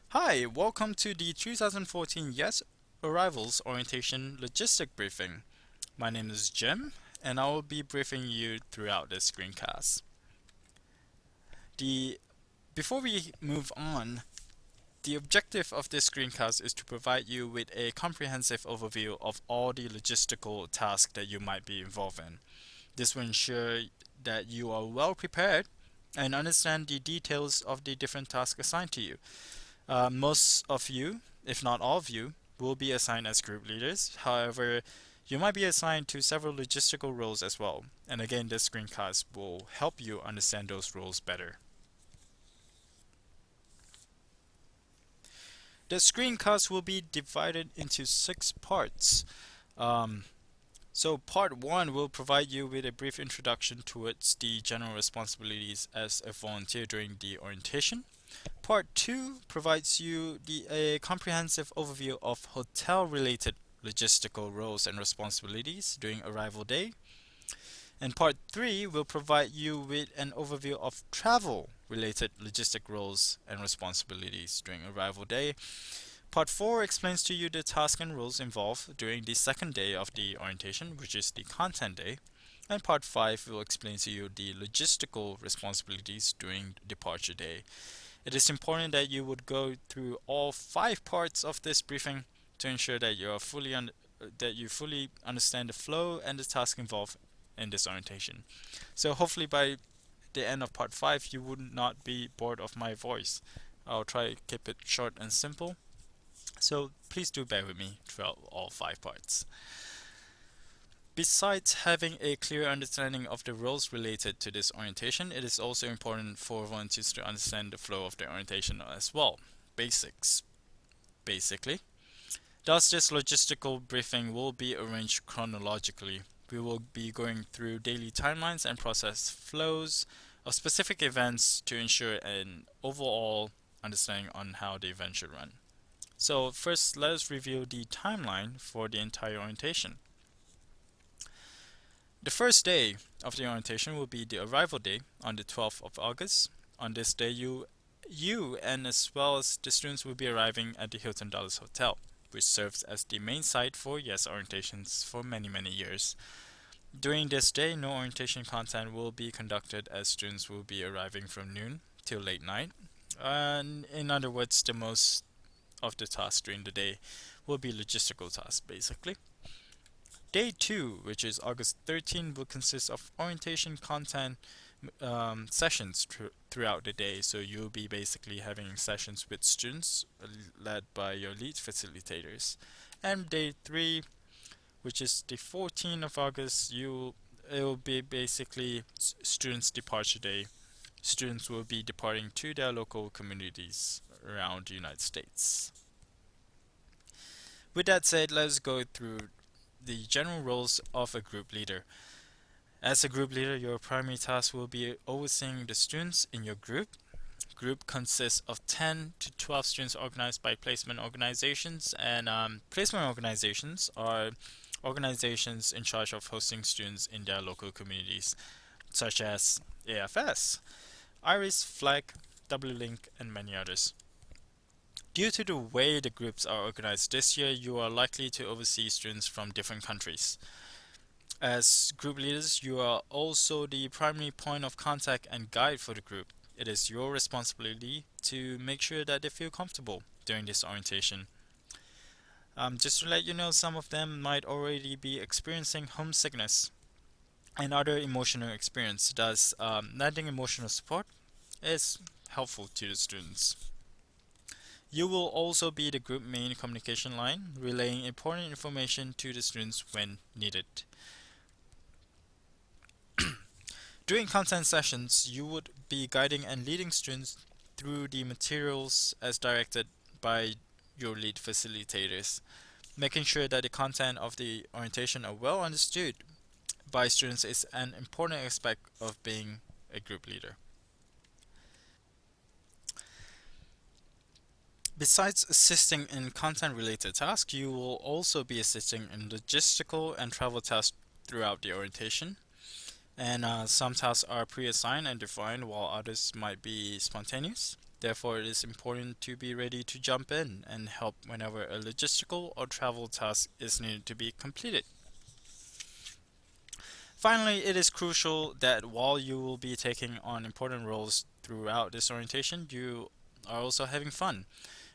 Hi, welcome to the 2014 Yes Arrivals Orientation Logistic Briefing. My name is Jim, and I will be briefing you throughout this screencast. The Before we move on, the objective of this screencast is to provide you with a comprehensive overview of all the logistical tasks that you might be involved in. This will ensure that you are well prepared and understand the details of the different tasks assigned to you. Most of you, if not all of you, will be assigned as group leaders. However, you might be assigned to several logistical roles as well. And again, this screencast will help you understand those roles better. The screencast will be divided into 6 parts. Um, Part 1 will provide you with a brief introduction towards the general responsibilities as a volunteer during the orientation. Part 2 provides you a comprehensive overview of hotel related logistical roles and responsibilities during arrival day. And Part 3 will provide you with an overview of travel related logistic roles and responsibilities during arrival day. Part 4 explains to you the tasks and roles involved during the second day of the orientation, which is the content day. And Part 5 will explain to you the logistical responsibilities during departure day. It is important that you would go through all 5 parts of this briefing to ensure that you fully understand the flow and the task involved in this orientation. So hopefully by the end of part 5 you would not be bored of my voice. I'll try to keep it short and simple. So please do bear with me throughout all 5 parts. Besides having a clear understanding of the roles related to this orientation, it is also important for volunteers to understand the flow of the orientation as well. Basics, basically. Thus, this logistical briefing will be arranged chronologically. We will be going through daily timelines and process flows of specific events to ensure an overall understanding on how the event should run. So first, let us review the timeline for the entire orientation. The first day of the orientation will be the arrival day on the 12th of August. On this day, you and as well as the students will be arriving at the Hilton Dallas Hotel, which serves as the main site for YES orientations for many years. During this day, no orientation content will be conducted as students will be arriving from noon till late night. And in other words, the most of the tasks during the day will be logistical tasks basically. Day 2, which is August 13, will consist of orientation content sessions throughout the day. So you'll be basically having sessions with students led by your lead facilitators. And day 3, which is the 14th of August, it will be basically students' departure day. Students will be departing to their local communities around the United States. With that said, let's go through the general roles of a group leader. As a group leader, your primary task will be overseeing the students in your group. Group consists of 10 to 12 students organized by placement organizations, and placement organizations are organizations in charge of hosting students in their local communities, such as AFS, IRIS, FLAG, WLink, and many others. Due to the way the groups are organized this year, you are likely to oversee students from different countries. As group leaders, you are also the primary point of contact and guide for the group. It is your responsibility to make sure that they feel comfortable during this orientation. Just to let you know, some of them might already be experiencing homesickness and other emotional experience. Thus, lending emotional support is helpful to the students. You will also be the group main communication line, relaying important information to the students when needed. During content sessions, you would be guiding and leading students through the materials as directed by your lead facilitators, making sure that the content of the orientation are well understood by students is an important aspect of being a group leader. Besides assisting in content related tasks, you will also be assisting in logistical and travel tasks throughout the orientation. And some tasks are pre assigned and defined, while others might be spontaneous. Therefore, it is important to be ready to jump in and help whenever a logistical or travel task is needed to be completed. Finally, it is crucial that while you will be taking on important roles throughout this orientation, you are also having fun.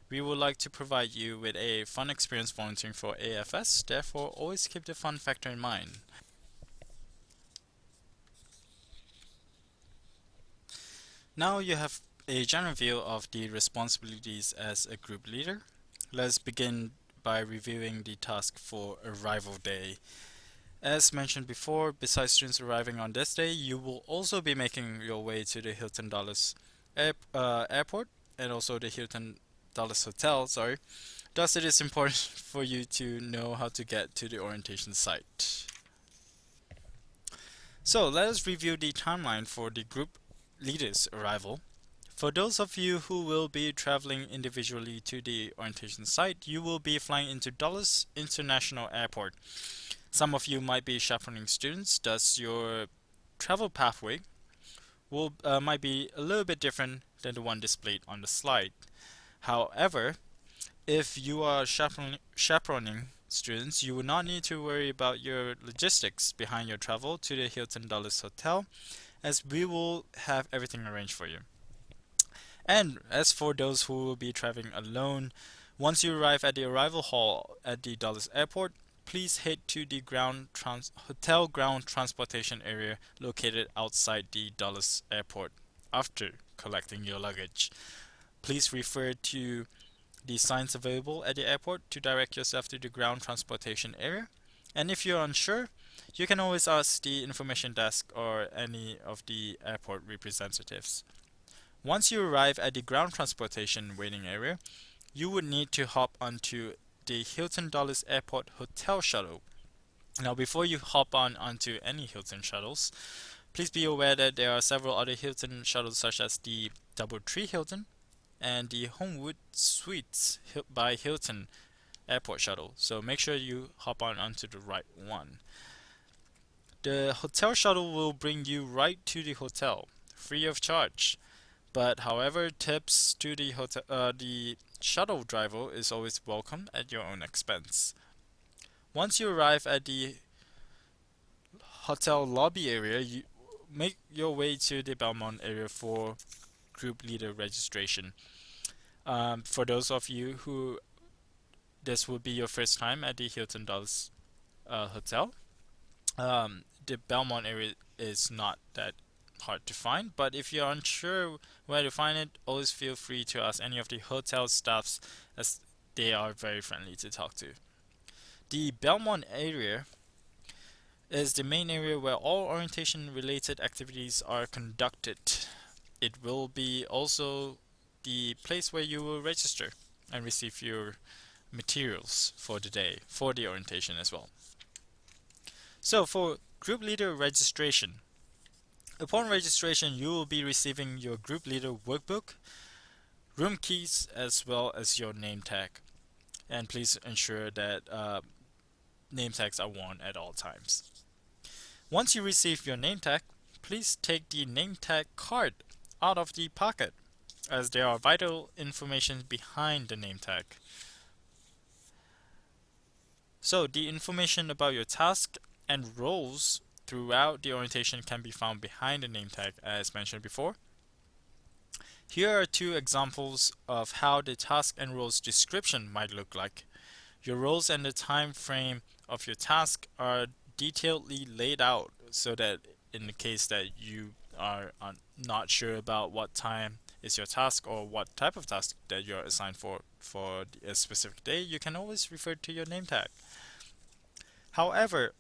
We would like to provide you with a fun experience volunteering for AFS, therefore, always keep the fun factor in mind. Now you have a general view of the responsibilities as a group leader. Let's begin by reviewing the task for arrival day. As mentioned before, besides students arriving on this day, you will also be making your way to the Hilton Dulles Airport and also the Hilton Dulles Hotel, sorry. Thus, it is important for you to know how to get to the orientation site. So, let us review the timeline for the group leaders' arrival. For those of you who will be traveling individually to the orientation site, you will be flying into Dulles International Airport. Some of you might be chaperoning students, thus your travel pathway will might be a little bit different than the one displayed on the slide. However, if you are chaperoning students, you will not need to worry about your logistics behind your travel to the Hilton Dulles Hotel, as we will have everything arranged for you. And as for those who will be traveling alone, once you arrive at the arrival hall at the Dulles Airport, please head to the hotel ground transportation area located outside the Dulles Airport after collecting your luggage. Please refer to the signs available at the airport to direct yourself to the ground transportation area. And if you're unsure, you can always ask the information desk or any of the airport representatives. Once you arrive at the ground transportation waiting area, you would need to hop onto the Hilton Dulles Airport Hotel Shuttle. Now, before you hop onto any Hilton shuttles, please be aware that there are several other Hilton shuttles, such as the DoubleTree Hilton and the Homewood Suites by Hilton Airport Shuttle. So make sure you hop onto the right one. The hotel shuttle will bring you right to the hotel, free of charge. But however, tips to the shuttle driver is always welcome at your own expense. Once you arrive at the hotel lobby area, you make your way to the Belmont area for group leader registration. For those of you who this will be your first time at the Hilton Dulles Hotel, the Belmont area is not that hard to find, but if you're unsure where to find it, always feel free to ask any of the hotel staffs, as they are very friendly to talk to. The Belmont area is the main area where all orientation related activities are conducted. It will be also the place where you will register and receive your materials for the day, for the orientation as well. So for group leader registration, upon registration, you will be receiving your group leader workbook, room keys, as well as your name tag. And please ensure that name tags are worn at all times. Once you receive your name tag, please take the name tag card out of the pocket, as there are vital information behind the name tag. So the information about your task and roles throughout the orientation can be found behind the name tag, as mentioned before. Here are two examples of how the task and roles description might look like. Your roles and the time frame of your task are detailedly laid out, so that in the case that you are not sure about what time is your task or what type of task that you're assigned for a specific day, you can always refer to your name tag. However,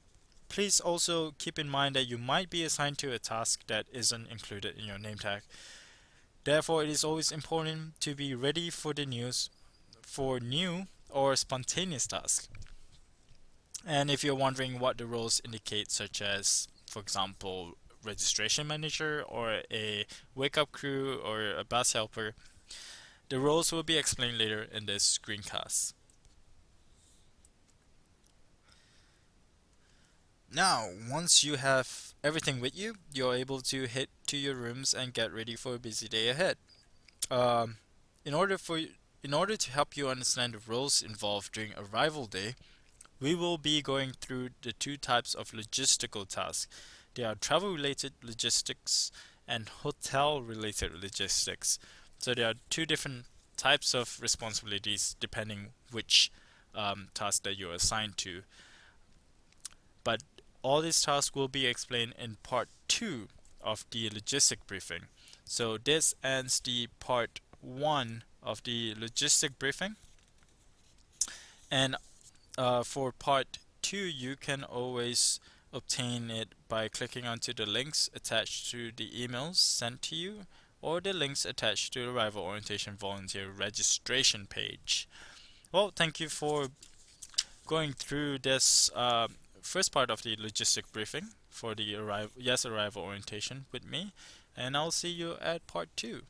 please also keep in mind that you might be assigned to a task that isn't included in your name tag. Therefore, it is always important to be ready for the news for new or spontaneous tasks. And if you're wondering what the roles indicate, such as, for example, registration manager or a wake up crew or a bus helper, the roles will be explained later in this screencast. Now, once you have everything with you, you're able to head to your rooms and get ready for a busy day ahead. um, in order for in order to help you understand the roles involved during arrival day, we will be going through the two types of logistical tasks. They are travel-related logistics and hotel-related logistics. So there are two different types of responsibilities depending which task that you're assigned to. But all these tasks will be explained in part two of the logistic briefing. So this ends the part one of the logistic briefing. And for part two, you can always obtain it by clicking onto the links attached to the emails sent to you or the links attached to the Arrival Orientation Volunteer registration page. Well, thank you for going through this first part of the logistic briefing for the arrival orientation with me, and I'll see you at part two.